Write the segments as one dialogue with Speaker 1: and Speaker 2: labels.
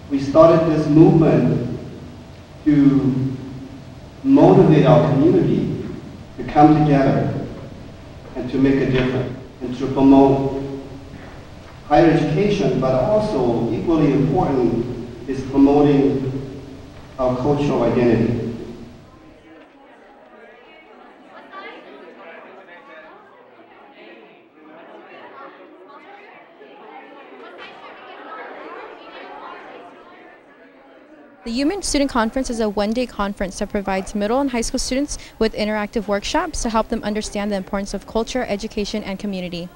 Speaker 1: we started this movement to motivate our community to come together and to make a difference and to promote higher education, but also equally important is promoting our cultural identity.
Speaker 2: The Iu-Mien Student Conference is a one-day conference that provides middle and high school students with interactive workshops to help them understand the importance of culture, education, and community.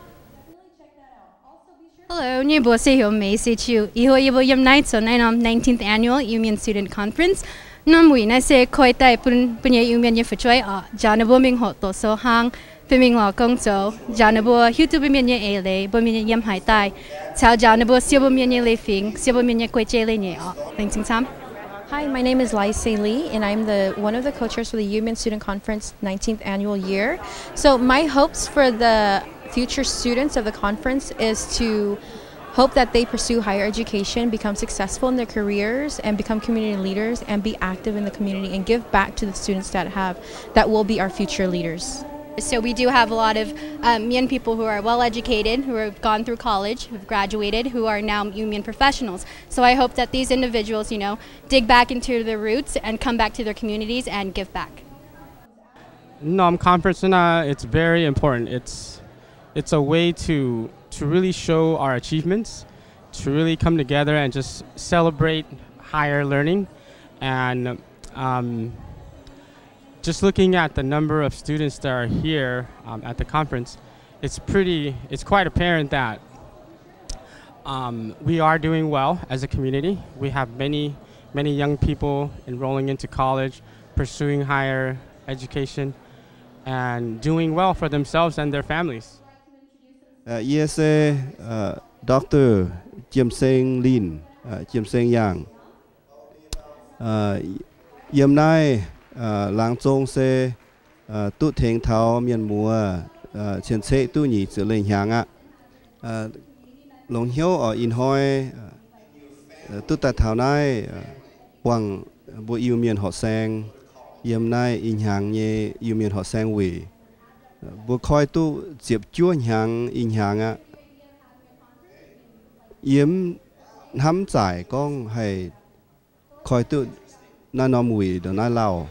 Speaker 3: Hello, I'm Iu-Mien Night, so 19th Annual Iu-Mien Student Conference. I say koi tai punya Iu-Mien ye fuchoi janabo ming ho to so hang piming lo kong so janabo YouTube mien ye ele bo mien yem hai tai chao janabo siabo mien ye le fing siabo mien ye koi che le nye thanks sam.
Speaker 2: Hi, my name is Lai-Se Lee, and I'm one of the co-chairs for the Iu-Mien Student Conference 19th annual year. So my hopes for the future students of the conference is to hope that they pursue higher education, become successful in their careers, and become community leaders, and be active in the community and give back to the students that will be our future leaders.
Speaker 3: So we do have a lot of Mien people who are well educated, who have gone through college, who have graduated, who are now Iu-Mien professionals. So I hope that these individuals, dig back into their roots and come back to their communities and give back.
Speaker 4: Conference it's very important. It's a way to really show our achievements, to really come together and just celebrate higher learning. And just looking at the number of students that are here at the conference, it's quite apparent that we are doing well as a community. We have many young people enrolling into college, pursuing higher education, and doing well for themselves and their families.
Speaker 1: Yes, Dr. Iu-Mien Lin, Iu-Mien Yang. Yem Nai lang zong se tu theng thao mien mua chen se tu nhị chữ lên hàng ạ long hiếu ở in hoi tu tại thảo nai quang bu Iu-Mien họ sang yem nai in hàng nhé Iu-Mien họ sang vì bu khoi tu diệp chúa hàng in hàng ạ yếm hắm giải con hay khoi tu na nom vì đó na lao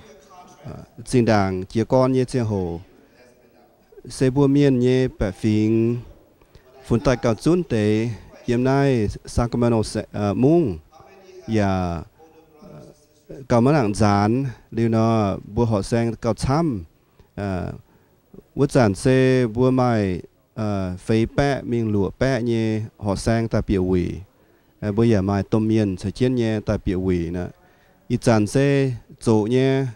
Speaker 1: chính đảng chia con như chia hồ xây bùa miên như bẻ phình phun tại cao chun tế yếm nay Sacramento mung và cao mất đảng dán lưu nó bùa họ sang cao chăm bùa dán xe bùa mai phê bẹ miên lụa bẹ như họ sang tại biểu quỷ bùa giờ mai tôm miên sẽ chiến như tại biểu quỷ nữa ít dán xe chỗ như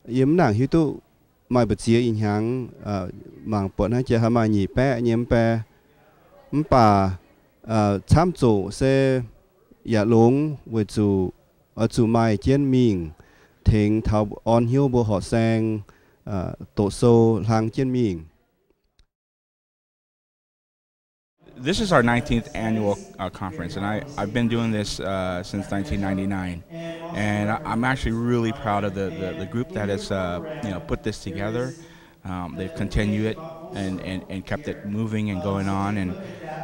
Speaker 1: yếm nàng hiếu tụ mai bật chia in hàng mảng bọn hay chia ham mai nhị pẹ nhiễm pẹ bà tham chủ sẽ giả lúng với chủ ở chủ mai chiến mình thỉnh thảo on hiếu bộ họ sang tổ số hàng chiến mình.
Speaker 5: This is our 19th annual conference, and I've been doing this since 1999, and I'm actually really proud of the group that has put this together. They've continued it and kept it moving and going on, and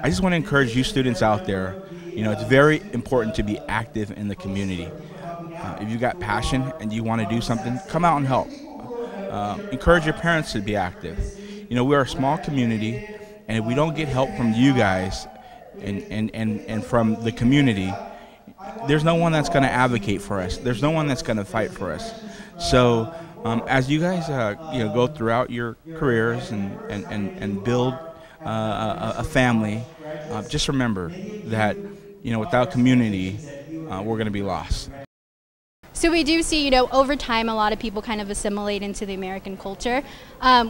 Speaker 5: I just want to encourage you students out there. It's very important to be active in the community. If you got passion and you want to do something, come out and help. Encourage your parents to be active. We're a small community. And if we don't get help from you guys and from the community, there's no one that's going to advocate for us. There's no one that's going to fight for us. So as you guys go throughout your careers and build a family, just remember that without community, we're going to be lost.
Speaker 3: So we do see, over time, a lot of people kind of assimilate into the American culture.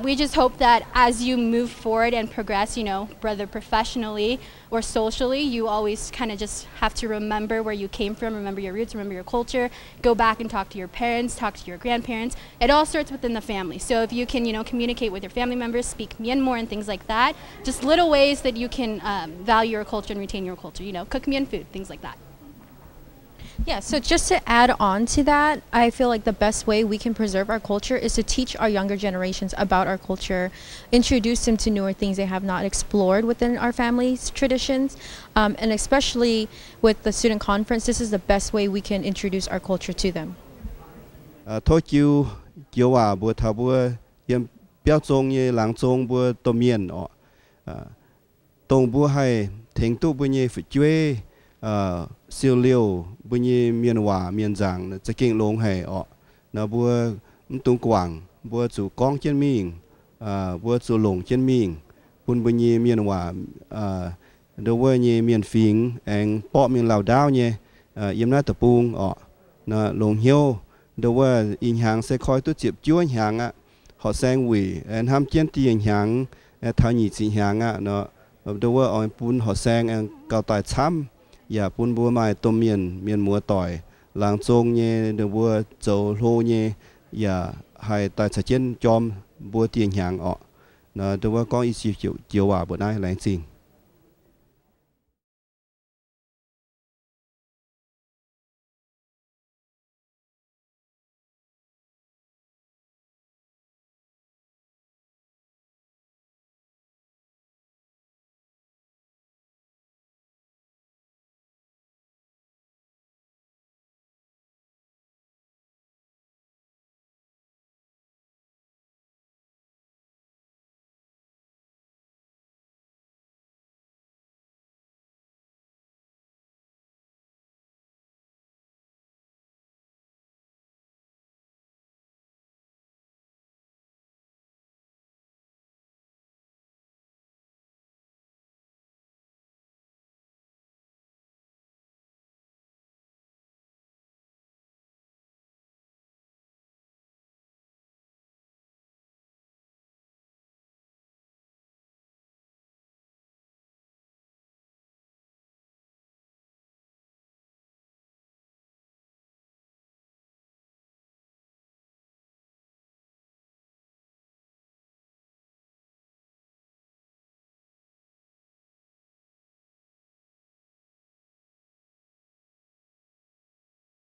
Speaker 3: We just hope that as you move forward and progress, whether professionally or socially, you always kind of just have to remember where you came from, remember your roots, remember your culture, go back and talk to your parents, talk to your grandparents. It all starts within the family. So if you can, communicate with your family members, speak Mien more and things like that, just little ways that you can value your culture and retain your culture, cook Mien food, things like that.
Speaker 2: Yeah, so just to add on to that, I feel like the best way we can preserve our culture is to teach our younger generations about our culture, introduce them to newer things they have not explored within our family's traditions, and especially with the student conference, this is the best way we can introduce our culture to them.
Speaker 1: Thôi chiều bữa thảo bữa yếm biểu trông như làng trông bữa tôm miên tông bữa hay thỉnh tu bữa như phải chơi siêu liều bữa như miền hòa miền giangจะเก่งลงให้nó bữa tung quảng bữa chủ con trên mình bữa chủ lồng trên mình bún bữa như miền hòa đối với như miền phình anh bỏ miền lào đao như yếm nát tập bung nó lồng hiêu đối với in hàng sẽ coi tôi chụp chúa hàng họ sang quỷ anh ham chiến tiền hàng thay nhị chỉ hàng nó đối với anh bún họ sang anh cao tài chămอย่าปุ่นบัวไม้ต้มเมียนมัวต่อยหลังจงเนี่ยเดือบัวโจโลเนี่ยอย่าให้ตายชัดเจนจอมบัวเตียงหางนะเดือว่าก็อีสิเจียวว่าบ่ได้แรงจริง